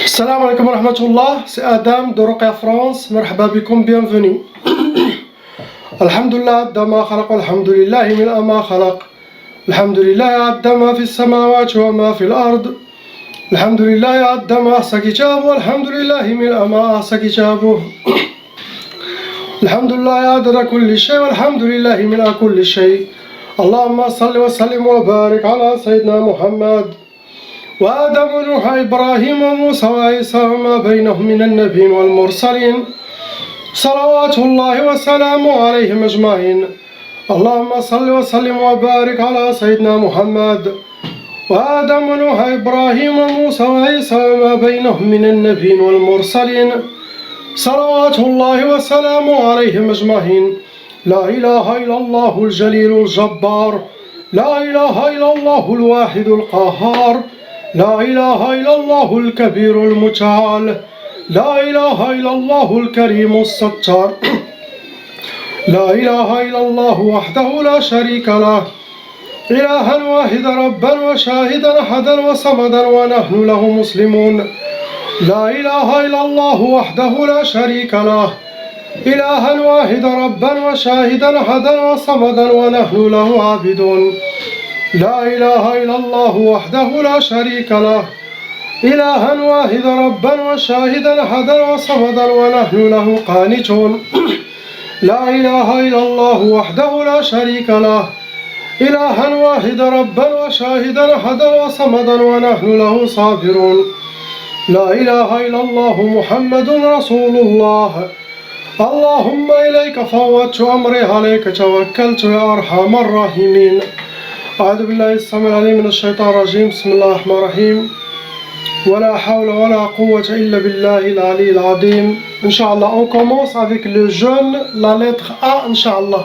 Salam alaikum wa rahmatullah, c'est Adam de Roqia France, marhaba bikum, bienvenue. Alhamdulillah, dama khalaq, alhamdulillahi min ma khalaq. Alhamdulillahi addama fi samawati wa ma fi al-ard. Alhamdulillahi addama ahsa kitabu, alhamdulillahi min ma ahsa kitabu. Alhamdulillahi adada kulli shay, alhamdulillahi min kulli shay. Allahumma salli wa sallim wa barik ala sayyidina Muhammad. وآدم ونوح إبراهيم وموسى وعيسى وما بينهم من النبيين والمرسلين صلوات الله وسلامه عليهم أجمعين. اللهم صل وسلم وبارك على سيدنا محمد وآدم ونوح إبراهيم وموسى وعيسى وما بينهم من النبيين والمرسلين صلوات الله وسلامه عليهم أجمعين. لا إله إلا الله الجليل الجبار، لا إله إلا الله الواحد القهار، لا إله إلا الله الكبير المتعال، لا إله إلا الله الكريم الستار. لا إله إلا الله وحده لا شريك له، إلها واحدا ربا وشاهدا أحدا وصمدا ونحن له مسلمون. لا إله إلا الله وحده لا شريك له، إلها واحدا ربا وشاهدا أحدا وصمدا ونحن له عابدون. لا إله إلا الله وحده لا شريك له، إلها واحدا ربا وشاهدا أحدا وصمدا ونحن له قانتون. لا إله إلا الله وحده لا شريك له، إلها واحدا ربا وشاهدا أحدا وصمدا ونحن له صابرون. لا إله إلا الله محمد رسول الله. اللهم إليك فوضت أمري، عليك توكلت يا أرحم الراحمين. أعوذ بالله السميع العليم من الشيطان الرجيم. بسم الله الرحمن الرحيم. ولا حول ولا قوة إلا بالله العلي العظيم. Inch'Allah, on commence avec le jeûne, la lettre A, Inch'Allah.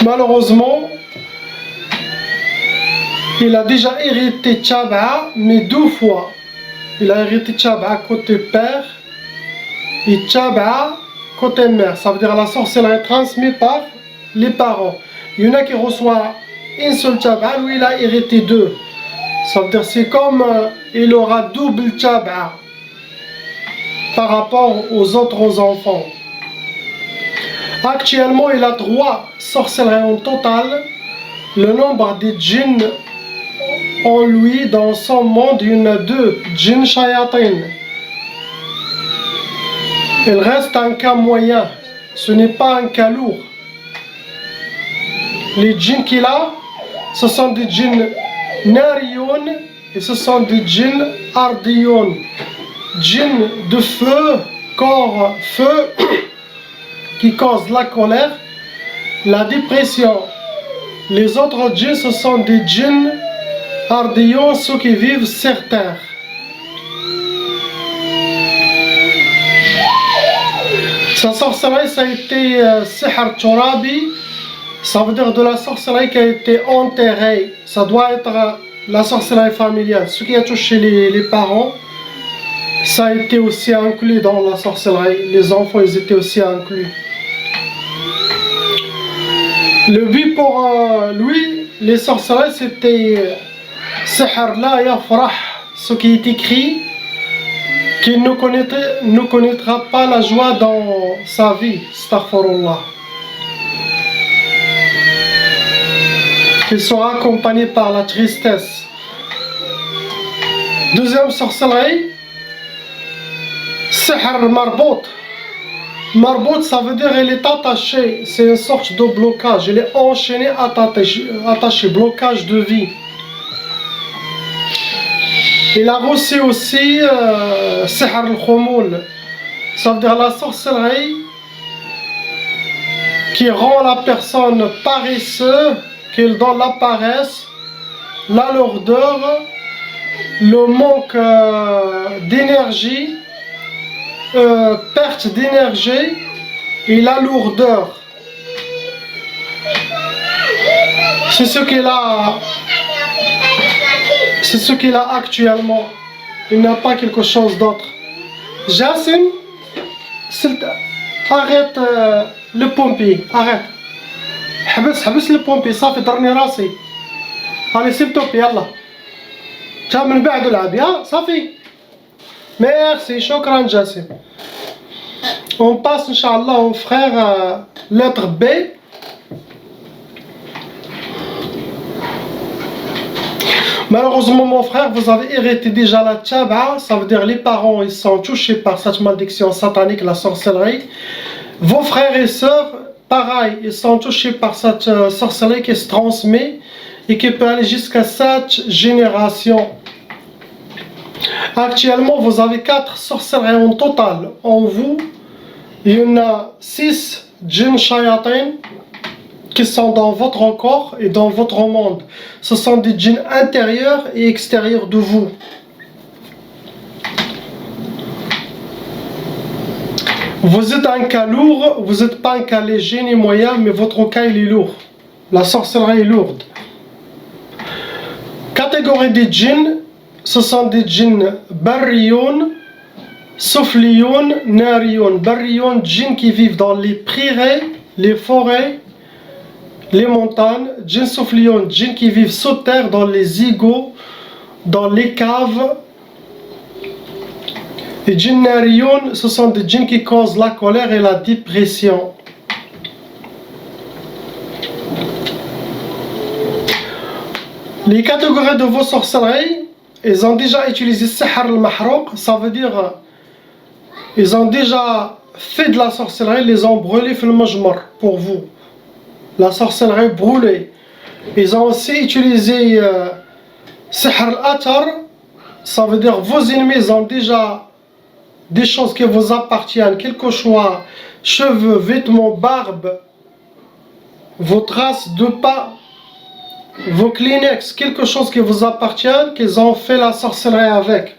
Malheureusement, il a déjà hérité Tchab'a, mais 2 fois. Il a hérité Tchab'a côté père et Tchab'a côté mère. Ça veut dire la sorcellerie est transmise par les parents. Il y en a qui reçoit une seule Tchab'a, lui il a hérité 2. Ça veut dire c'est comme il aura double Tchab'a par rapport aux autres enfants. Actuellement il a 3 sorcelleries en total. Le nombre de djinns en lui, dans son monde, il y en a 2 djinns shayatin. Il reste un cas moyen, ce n'est pas un cas lourd. Les djinns qu'il a, ce sont des djinns nariyoun et ce sont des djinns ardiyoun. Djinns de feu, corps feu, qui causent la colère, la dépression. Les autres djinns, ce sont des djinns ardiyoun, ceux qui vivent sur terre. Sa sorcellerie, ça a été Sihr Turabi, ça veut dire de la sorcellerie qui a été enterrée. Ça doit être la sorcellerie familiale. Ce qui a touché les parents, ça a été aussi inclus dans la sorcellerie. Les enfants, ils étaient aussi inclus. Le but pour lui, les sorcelleries, c'était Sihr la yafrah, ce qui est écrit, qu'il ne connaîtra pas la joie dans sa vie, astaghfirullah. Qu'il sera accompagné par la tristesse. Deuxième sorcellerie, Sihr marbout. Marbout, ça veut dire il est attaché, c'est une sorte de blocage, il est enchaîné, attaché, blocage de vie. Il a reçu aussi Sihr al-Khumul, ça veut dire la sorcellerie qui rend la personne paresseuse, qui donne la paresse, la lourdeur, le manque d'énergie, perte d'énergie et la lourdeur. C'est ce qu'il a. C'est ce qu'il a actuellement. Il n'a pas quelque chose d'autre. Jassim, arrête le pompier, arrête. حبس البومبي صافي ضرني راسي. allez s'il te plaît يلا تا من بعد العب يا صافي. ميرسي شكرا جاسم. on passe إن شاء الله au frère lettre B. Malheureusement mon frère, vous avez hérité déjà la tchaba, ça veut dire les parents ils sont touchés par cette malédiction satanique, la sorcellerie. Vos frères et sœurs, pareil, ils sont touchés par cette sorcellerie qui se transmet et qui peut aller jusqu'à 7 générations. Actuellement, vous avez 4 sorcelleries en total. En vous, il y en a 6 djinns shayatin qui sont dans votre corps et dans votre monde. Ce sont des djinns intérieurs et extérieurs de vous. Vous êtes un cas lourd, vous n'êtes pas un cas léger ni moyen, mais votre cas il est lourd. La sorcellerie est lourde. Catégorie des djinns, ce sont des djinns barriyoun, soufliyoun, nariyoun. Barriyoun, djinns qui vivent dans les prairies, les forêts, les montagnes. Djinns soufliyoun, djinns qui vivent sous terre, dans les égouts, dans les caves. Les djinns nariyoun, ce sont des djinns qui causent la colère et la dépression. Les catégories de vos sorcelleries, ils ont déjà utilisé sihr al-mahrouq, ça veut dire ils ont déjà fait de la sorcellerie, les ont brûlés fil majmar pour vous. La sorcellerie brûlée. Ils ont aussi utilisé sihr al-atar, ça veut dire vos ennemis ont déjà des choses qui vous appartiennent, quel que soit cheveux, vêtements, barbe, vos traces de pas, vos Kleenex, quelque chose qui vous appartient, qu'ils ont fait la sorcellerie avec.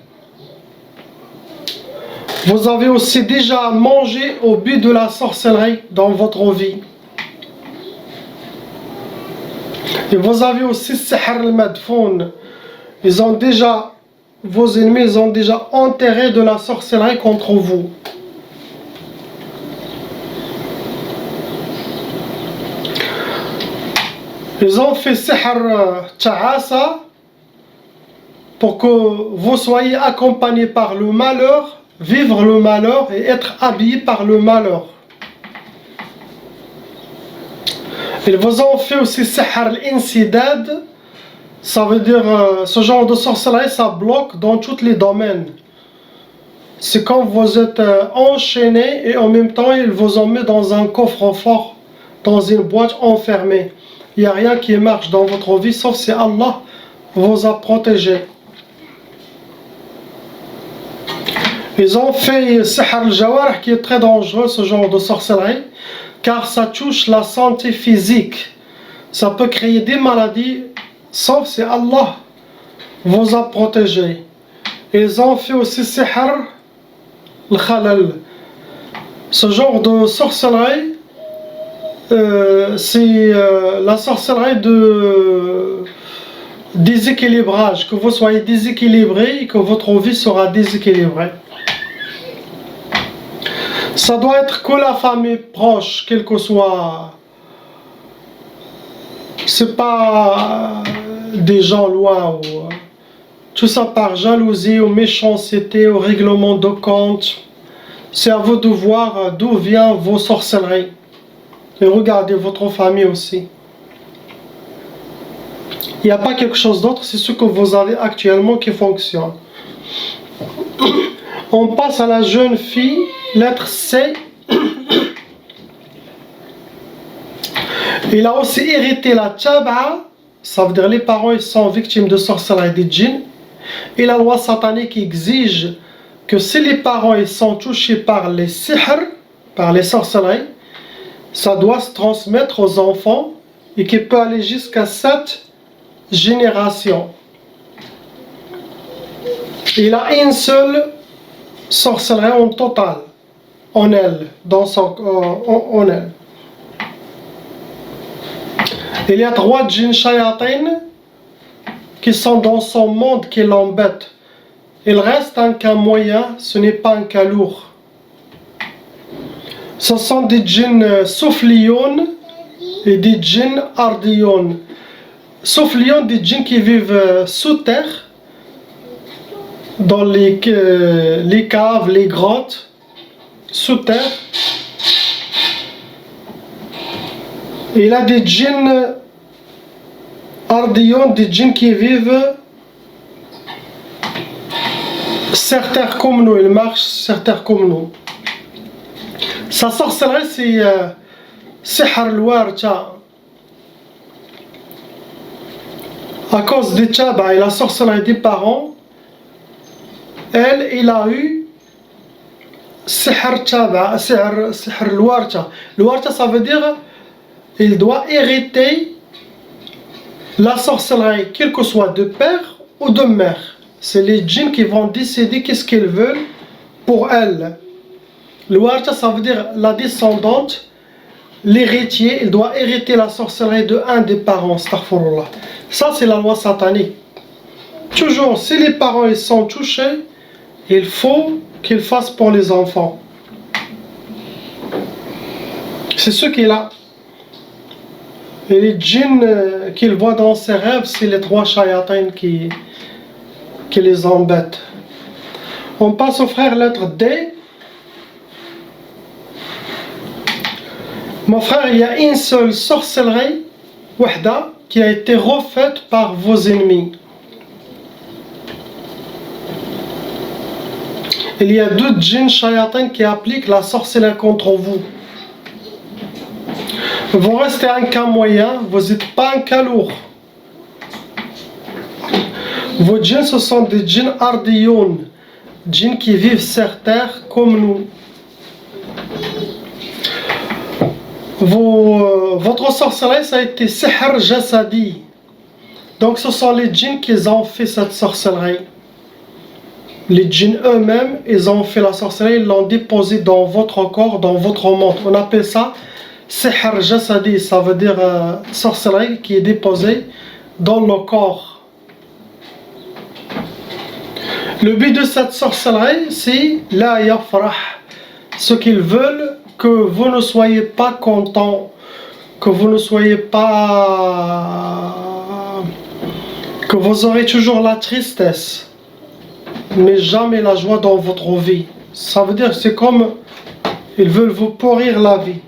Vous avez aussi déjà mangé au but de la sorcellerie dans votre vie. Et vous avez aussi sihr al-madfoun. Ils ont déjà, vos ennemis, ils ont déjà enterré de la sorcellerie contre vous. Ils ont fait sihr ta'asa pour que vous soyez accompagnés par le malheur, vivre le malheur et être habillés par le malheur. Ils vous ont fait aussi sihr al-insidad, ça veut dire ce genre de sorcellerie ça bloque dans tous les domaines. C'est quand vous êtes enchaînés et en même temps ils vous ont mis dans un coffre-fort, dans une boîte enfermée. Il n'y a rien qui marche dans votre vie sauf si Allah vous a protégé. Ils ont fait sihr al-jawarih qui est très dangereux, ce genre de sorcellerie, car ça touche la santé physique. Ça peut créer des maladies sauf si Allah vous a protégé. Ils ont fait aussi sihr al-khalal. Ce genre de sorcellerie, c'est la sorcellerie de déséquilibrage, que vous soyez déséquilibré et que votre vie sera déséquilibrée. Ça doit être que la famille proche, quel que soit. C'est pas des gens loin ou tout ça par jalousie ou méchanceté ou règlement de compte. C'est à vous de voir d'où viennent vos sorcelleries. Et regardez votre famille aussi. Il n'y a pas quelque chose d'autre, c'est ce que vous avez actuellement qui fonctionne. On passe à la jeune fille, lettre C. Il a aussi hérité la tchaba, ça veut dire les parents ils sont victimes de sorcellerie des djinns. Et la loi satanique exige que si les parents ils sont touchés par les sihr, par les sorcelleries, ça doit se transmettre aux enfants et qui peut aller jusqu'à 7 générations. Il a une seule sorcellerie en total, en elle, en elle. Il y a 3 djinns shayatin qui sont dans son monde qui l'embêtent. Il reste un cas moyen, ce n'est pas un cas lourd. Ce sont des djinns soufliyoun et des djinns ardiyun. Sauf lion, des djinns qui vivent sous terre, dans les caves, les grottes, sous terre. Et il a des djinns ardiyun, des djinns qui vivent sur terre comme nous, ils marchent sur terre comme nous. Sa sorcellerie, c'est sihr al-warta. À cause des tchaba et la sorcellerie des parents, il a eu sihr tchaba, sihr al-warta. Le warta, ça veut dire il doit hériter la sorcellerie, quel que soit de père ou de mère. C'est les djinns qui vont décider qu'est-ce qu'ils veulent pour elle. Le warta, ça veut dire la descendante, l'héritier, il doit hériter la sorcellerie de un des parents, astaghfirullah. Ça, c'est la loi satanique. Toujours, si les parents ils sont touchés, il faut qu'ils fassent pour les enfants. C'est ce qu'il a. Et les djinns qu'il voit dans ses rêves, c'est les 3 shayatins qui les embêtent. On passe au frère lettre D. Mon frère, il y a une seule sorcellerie, wahda, qui a été refaite par vos ennemis. Il y a 2 djinns shayatins qui appliquent la sorcellerie contre vous. Vous restez un cas moyen, vous n'êtes pas un cas lourd. Vos djinns, ce sont des djinns ardiyoun, djinns qui vivent sur terre comme nous. Votre sorcellerie, ça a été sihr jasadi. Donc ce sont les djinns qui ont fait cette sorcellerie. Les djinns eux-mêmes, ils ont fait la sorcellerie, ils l'ont déposée dans votre corps, dans votre monde. On appelle ça sihr jasadi, ça veut dire sorcellerie qui est déposée dans le corps. Le but de cette sorcellerie, c'est la yafrah. Ce qu'ils veulent, que vous ne soyez pas content, que vous ne soyez pas... que vous aurez toujours la tristesse, mais jamais la joie dans votre vie. Ça veut dire, c'est comme ils veulent vous pourrir la vie.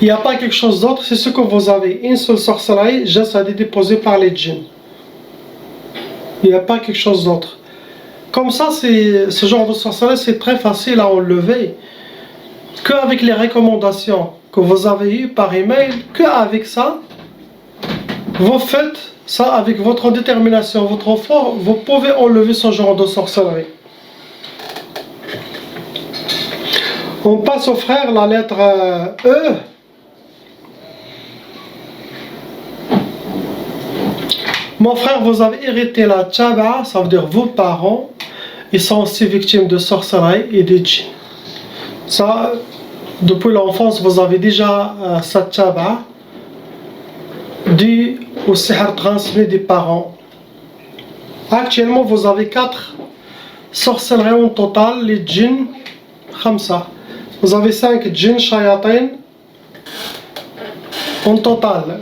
Il n'y a pas quelque chose d'autre, c'est ce que vous avez. Une seule sorcellerie, jasadi déposée par les djinns. Il n'y a pas quelque chose d'autre. Comme ça, ce genre de sorcellerie, c'est très facile à enlever. Qu'avec les recommandations que vous avez eues par email, qu'avec ça, vous faites ça avec votre détermination, votre effort, vous pouvez enlever ce genre de sorcellerie. On passe au frère, la lettre E. Mon frère, vous avez hérité la tchaba, ça veut dire vos parents, ils sont aussi victimes de sorcellerie et de djinns. Ça, depuis l'enfance, vous avez déjà cette tchaba due au sihr transmis des parents. Actuellement, vous avez 4 sorcelleries en total, les djinns, khamsa. Vous avez 5 djinns shayatin en total.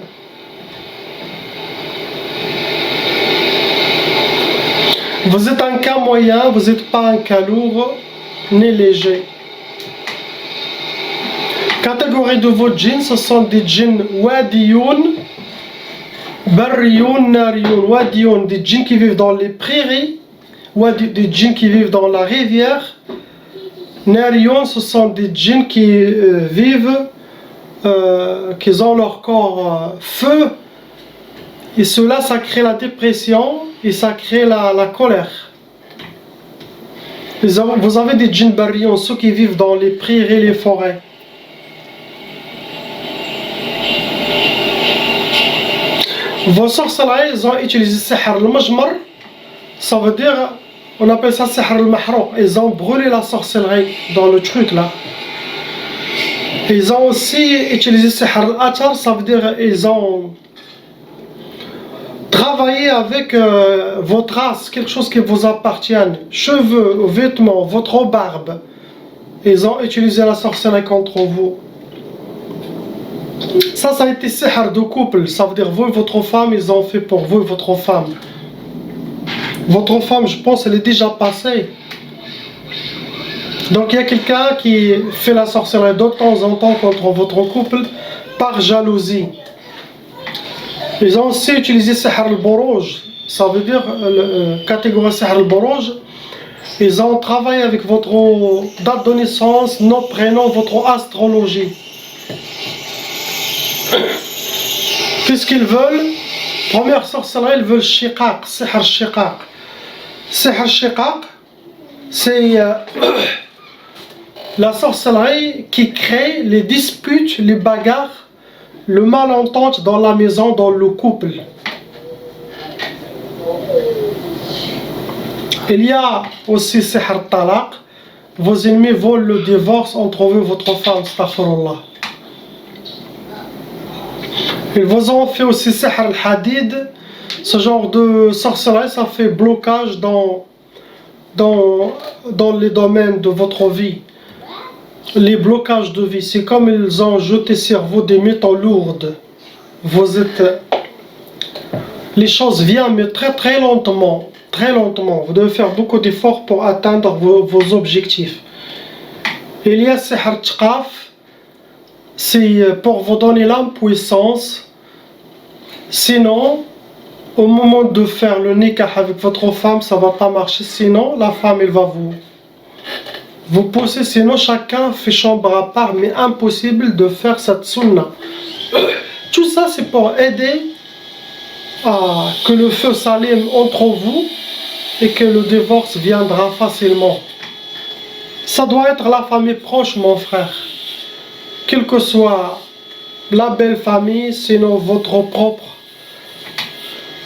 Vous êtes un cas moyen, vous n'êtes pas un cas lourd ni léger. Catégorie de vos djinns, ce sont des djinns wadiyoun, barriyoun, nariyoun. Wadiyoun, des djinns qui vivent dans les prairies, des djinns qui vivent dans la rivière. Nariyoun, ce sont des djinns qui vivent, qui ont leur corps feu. Et cela, ça crée la dépression et ça crée la colère. Vous avez des djinns barriyoun, ceux qui vivent dans les prairies et les forêts. Vos sorcelleries, ils ont utilisé sihr al-majmar, ça veut dire, on appelle ça sihr al-mahrouq. Ils ont brûlé la sorcellerie dans le truc là. Ils ont aussi utilisé sihr al-atar, ça veut dire, ils ont travaillé avec vos traces, quelque chose qui vous appartient, cheveux, vêtements, votre barbe. Ils ont utilisé la sorcellerie contre vous. Ça a été sihr de couple. Ça veut dire vous et votre femme, ils ont fait pour vous et votre femme. Votre femme, je pense, elle est déjà passée. Donc il y a quelqu'un qui fait la sorcellerie de temps en temps contre votre couple par jalousie. Ils ont aussi utilisé sihr al-Buruj. Ça veut dire, catégorie sihr al-Buruj, ils ont travaillé avec votre date de naissance, nom, prénom, votre astrologie. Qu'est-ce qu'ils veulent? Première sorcellerie, ils veulent shiqaq, sihr shiqaq. Sihr shiqaq, c'est la sorcellerie qui crée les disputes, les bagarres, le malentente dans la maison, dans le couple. Il y a aussi sihr talaq. Vos ennemis veulent le divorce entre vous et votre femme, astaghfirullah. Ils vous ont fait aussi sihr al-hadid. Ce genre de sorcellerie, ça fait blocage dans les domaines de votre vie. Les blocages de vie, c'est comme ils ont jeté sur vous des métaux lourds. Vous êtes... Les choses viennent, mais très très lentement. Très lentement. Vous devez faire beaucoup d'efforts pour atteindre vos objectifs. Il y a sihr tqaf. C'est pour vous donner l'impuissance. Sinon, au moment de faire le nikah avec votre femme, ça ne va pas marcher. Sinon, la femme, elle va vous pousser. Sinon, chacun fait chambre à part, mais impossible de faire cette sunna. Tout ça, c'est pour aider à que le feu s'allume entre vous et que le divorce viendra facilement. Ça doit être la famille proche, mon frère. Quelle que soit la belle famille, sinon votre propre.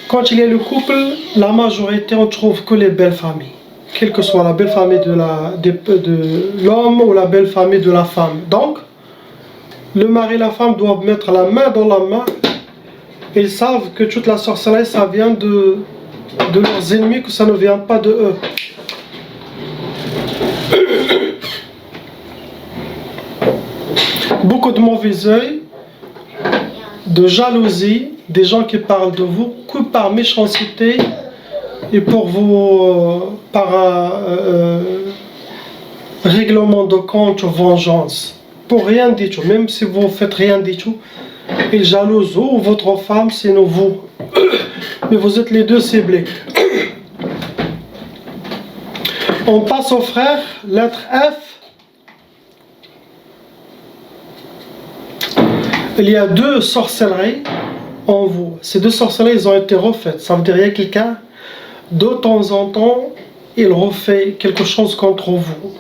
Quand il y a le couple, la majorité, on ne trouve que les belles familles. Quelle que soit la belle famille de l'homme ou la belle famille de la femme. Donc, le mari et la femme doivent mettre la main dans la main. Ils savent que toute la sorcellerie, ça vient de leurs ennemis, que ça ne vient pas de eux. Beaucoup de mauvais œil, de jalousie, des gens qui parlent de vous que par méchanceté et pour vous par règlement de compte ou vengeance. Pour rien du tout, même si vous ne faites rien du tout, ils jalousent vous ou votre femme, sinon vous. Mais vous êtes les deux ciblés. On passe au frère, lettre F. Il y a deux sorcelleries en vous. Ces deux sorcelleries, ils ont été refaites. Ça veut dire qu'il y a quelqu'un, de temps en temps, il refait quelque chose contre vous.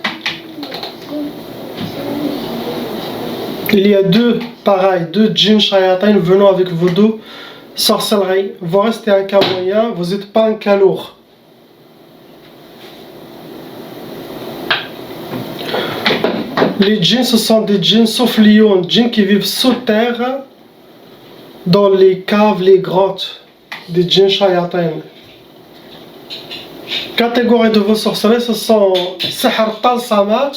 Il y a deux djinns shayatin venant avec vos deux sorcelleries. Vous restez un cas moyen, vous n'êtes pas un cas lourd. Les djinns, ce sont des djinns soufflions, djinns qui vivent sous terre, dans les caves, les grottes, des djinns shayatin. Catégorie de vos sorcelleries, ce sont sihr talsamat,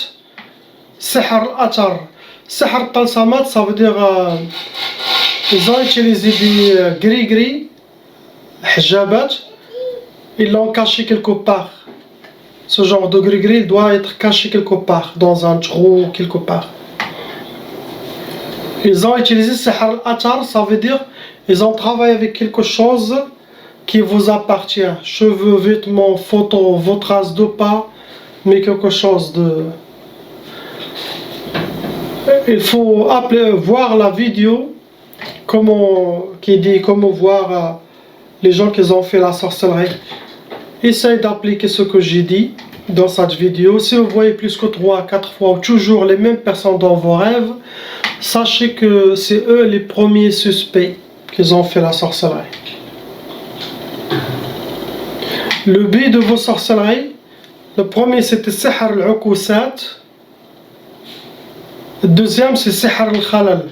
sihr atar. Sihr talsamat, ça veut dire ils ont utilisé des gris-gris, hijabat, ils l'ont caché quelque part. Ce genre de gris-gris doit être caché quelque part, dans un trou, quelque part. Ils ont utilisé sihr atar, ça veut dire ils ont travaillé avec quelque chose qui vous appartient. Cheveux, vêtements, photos, vos traces de pas, mais quelque chose de... Il faut voir la vidéo qui dit comment voir les gens qui ont fait la sorcellerie. Essayez d'appliquer ce que j'ai dit dans cette vidéo. Si vous voyez plus que 3-4 fois ou toujours les mêmes personnes dans vos rêves, sachez que c'est eux les premiers suspects qui ont fait la sorcellerie. Le but de vos sorcelleries, le premier c'était sihr al-ukusat. Le deuxième, c'est sihr al-khalal.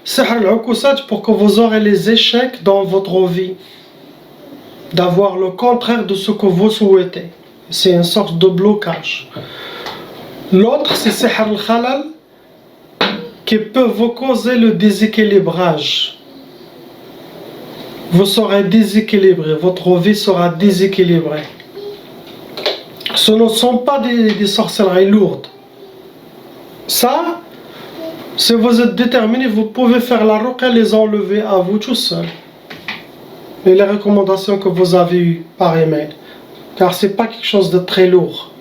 Sihr al-ukusat pour que vous aurez les échecs dans votre vie. D'avoir le contraire de ce que vous souhaitez. C'est une sorte de blocage. L'autre, c'est sihr al-khalal. qui peuvent vous causer le déséquilibrage. Vous serez déséquilibré, votre vie sera déséquilibrée. Ce ne sont pas des sorcelleries lourdes. Ça, si vous êtes déterminé, vous pouvez faire la ruqya, les enlever à vous tout seul. Et les recommandations que vous avez eues par email. Car ce n'est pas quelque chose de très lourd.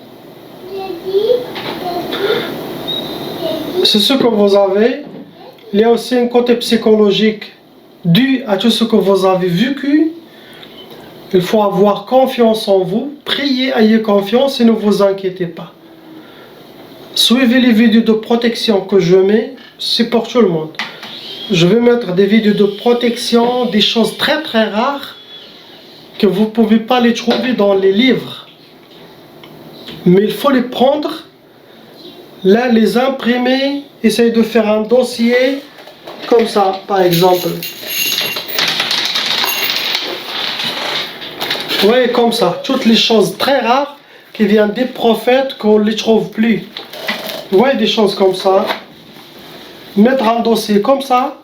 C'est ce que vous avez. Il y a aussi un côté psychologique dû à tout ce que vous avez vécu. Il faut avoir confiance en vous. Priez, ayez confiance et ne vous inquiétez pas. Suivez les vidéos de protection que je mets. C'est pour tout le monde. Je vais mettre des vidéos de protection, des choses très très rares que vous ne pouvez pas les trouver dans les livres. Mais il faut les prendre, là les imprimer, essayer de faire un dossier comme ça par exemple. Oui, comme ça. Toutes les choses très rares qui viennent des prophètes qu'on ne les trouve plus. Oui, des choses comme ça. Mettre un dossier comme ça,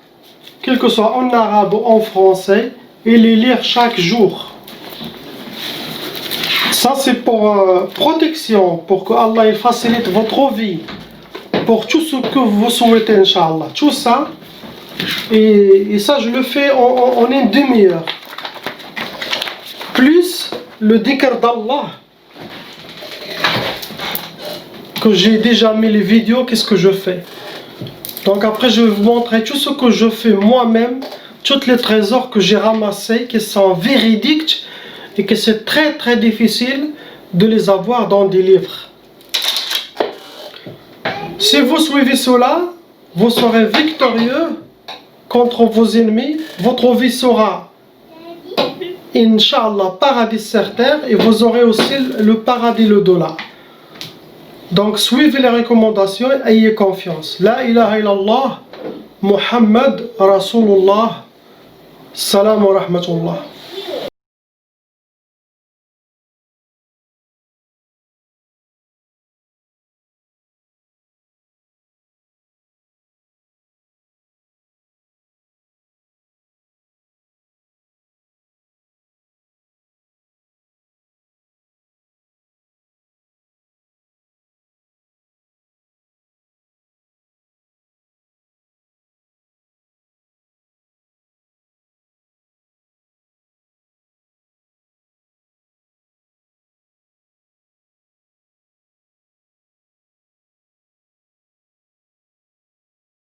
quel que soit en arabe ou en français, et les lire chaque jour. Ça c'est pour protection, pour que Allah facilite votre vie, pour tout ce que vous souhaitez, Inch'Allah. Tout ça, et ça je le fais en une demi-heure. Plus le dhikr d'Allah, que j'ai déjà mis les vidéos, qu'est-ce que je fais. Donc après je vais vous montrer tout ce que je fais moi-même, tous les trésors que j'ai ramassés, qui sont véridiques et que c'est très très difficile de les avoir dans des livres. Si vous suivez cela, vous serez victorieux contre vos ennemis, votre vie sera, Inch'Allah, paradis sur terre, et vous aurez aussi le paradis le dollar. Donc suivez les recommandations et ayez confiance. La ilaha illallah, Muhammad Rasulullah. Salam wa rahmatullah.